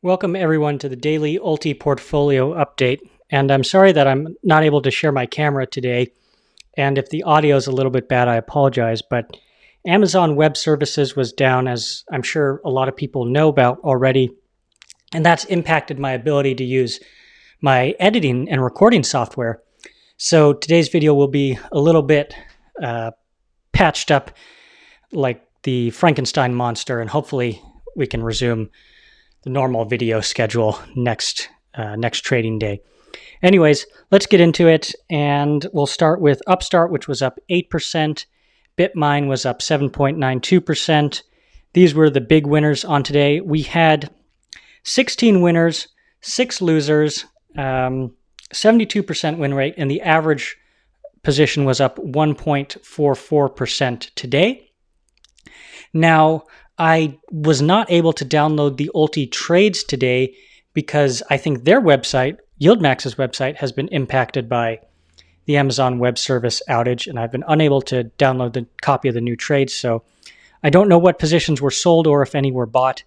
Welcome everyone to the daily ULTY portfolio update. And I'm sorry that I'm not able to share my camera today. And if the audio is a little bit bad, I apologize. But Amazon Web Services was down, as I'm sure a lot of people know about already. And that's impacted my ability to use my editing and recording software. So today's video will be a little bit patched up like the Frankenstein monster, and hopefully we can resume the normal video schedule next trading day. Anyways, let's get into it, and we'll start with Upstart, which was up 8%. BitMine was up 7.92%. These were the big winners on today. We had 16 winners, 6 losers, 72% win rate, and the average position was up 1.44% today. Now, I was not able to download the ULTY trades today because I think their website, yieldmax's website, has been impacted by the Amazon Web Service outage, and I've been unable to download the copy of the new trades. So I don't know what positions were sold or if any were bought,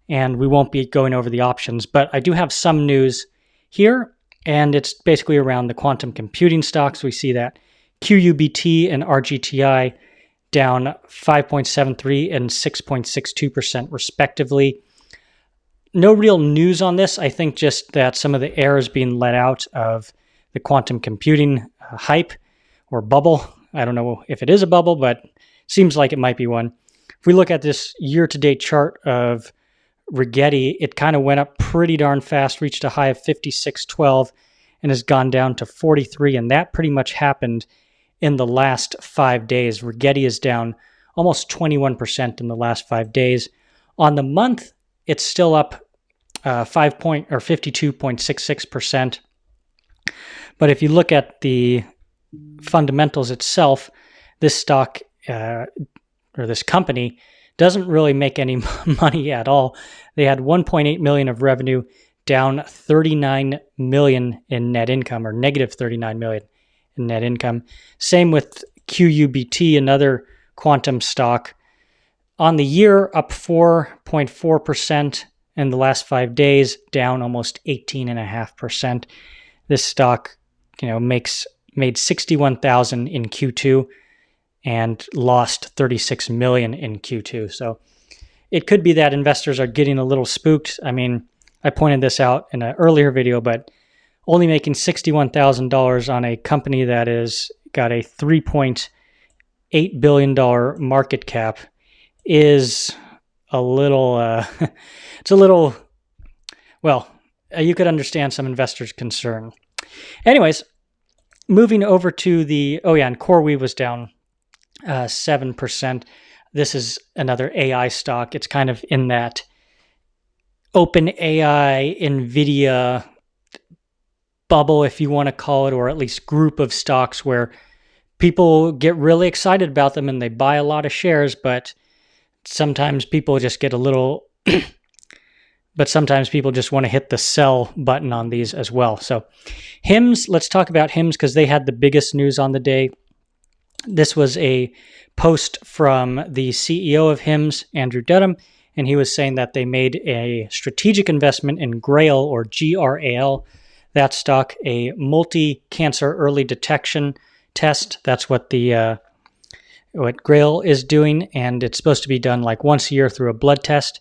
and we won't be going over the options. But I do have some news here, and it's basically around the quantum computing stocks. We see that QUBT and RGTI down 5.73 and 6.62% respectively. No real news on this. I think just that some of the air is being let out of the quantum computing hype or bubble. I don't know if it is a bubble, but seems like it might be one. If we look at this year-to-date chart of Rigetti, it kind of went up pretty darn fast, reached a high of 56.12 and has gone down to 43, and that pretty much happened in the last 5 days. Rigetti is down almost 21% in the last 5 days. On the month, it's still up 52.66%. But if you look at the fundamentals itself, this stock or this company doesn't really make any money at all. They had 1.8 million of revenue, down 39 million in net income, or negative 39 million in net income. Same with QUBT, another quantum stock. On the year, up 4.4%. In the last 5 days, down almost 18.5%. This stock, made 61,000 in Q2 and lost 36 million in Q2. So it could be that investors are getting a little spooked. I mean, I pointed this out in an earlier video, but only making $61,000 on a company that is got a $3.8 billion market cap is a little, it's a little, well, you could understand some investors' concern. Anyways, moving over to and CRWV was down 7%. This is another AI stock. It's kind of in that OpenAI, NVIDIA bubble, if you want to call it, or at least group of stocks where people get really excited about them and they buy a lot of shares, but sometimes people just get a little, but sometimes people just want to hit the sell button on these as well. So HIMS, let's talk about HIMS because they had the biggest news on the day. This was a post from the CEO of HIMS, Andrew Dedham, and he was saying that they made a strategic investment in GRAIL, or GRAL, that stock, a multi-cancer early detection test. That's what what GRAIL is doing, and it's supposed to be done like once a year through a blood test.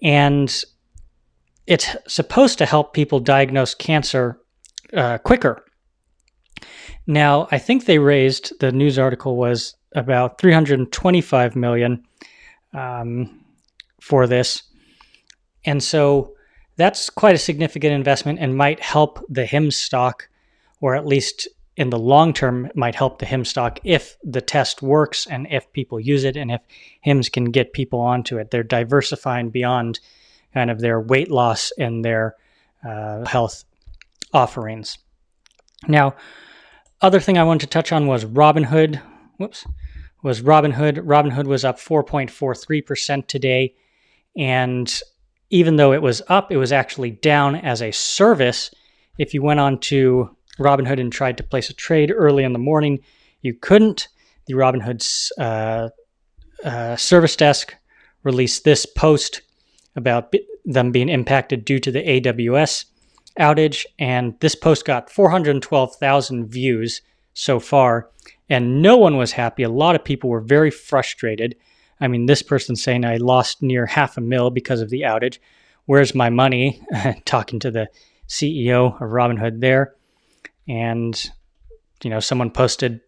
And it's supposed to help people diagnose cancer quicker. Now, I think they raised, the news article was about $325 million for this. And so that's quite a significant investment and might help the HIMS stock, or at least in the long term, it might help the HIMS stock if the test works and if people use it and if HIMS can get people onto it. They're diversifying beyond kind of their weight loss and their health offerings. Now, other thing I wanted to touch on was Robinhood. Robinhood was up 4.43% today. And even though it was up, it was actually down as a service. If you went on to Robinhood and tried to place a trade early in the morning, you couldn't. The Robinhood's service desk released this post about them being impacted due to the AWS outage. And this post got 412,000 views so far, and no one was happy. A lot of people were very frustrated. I mean, this person saying, I lost near $500,000 because of the outage. Where's my money? Talking to the CEO of Robinhood there. And, someone posted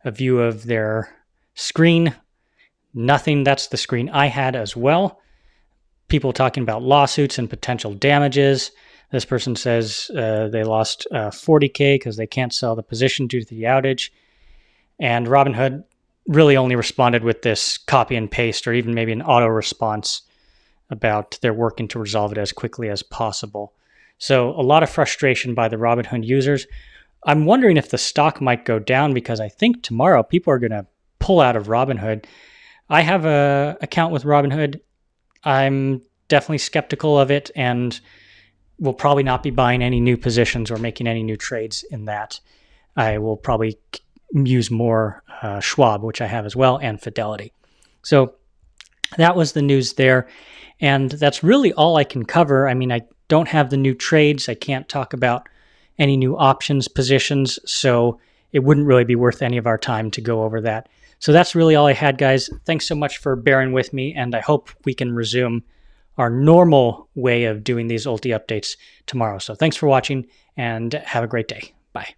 a view of their screen. Nothing. That's the screen I had as well. People talking about lawsuits and potential damages. This person says they lost $40,000 because they can't sell the position due to the outage. And Robinhood really only responded with this copy and paste, or even maybe an auto response about they're working to resolve it as quickly as possible. So a lot of frustration by the Robinhood users. I'm wondering if the stock might go down, because I think tomorrow people are going to pull out of Robinhood. I have an account with Robinhood. I'm definitely skeptical of it, and will probably not be buying any new positions or making any new trades in that. I will probably use more Schwab, which I have as well, and Fidelity. So that was the news there. And that's really all I can cover. I mean, I don't have the new trades. I can't talk about any new options positions, so it wouldn't really be worth any of our time to go over that. So that's really all I had, guys. Thanks so much for bearing with me, and I hope we can resume our normal way of doing these ULTY updates tomorrow. So thanks for watching, and have a great day. Bye.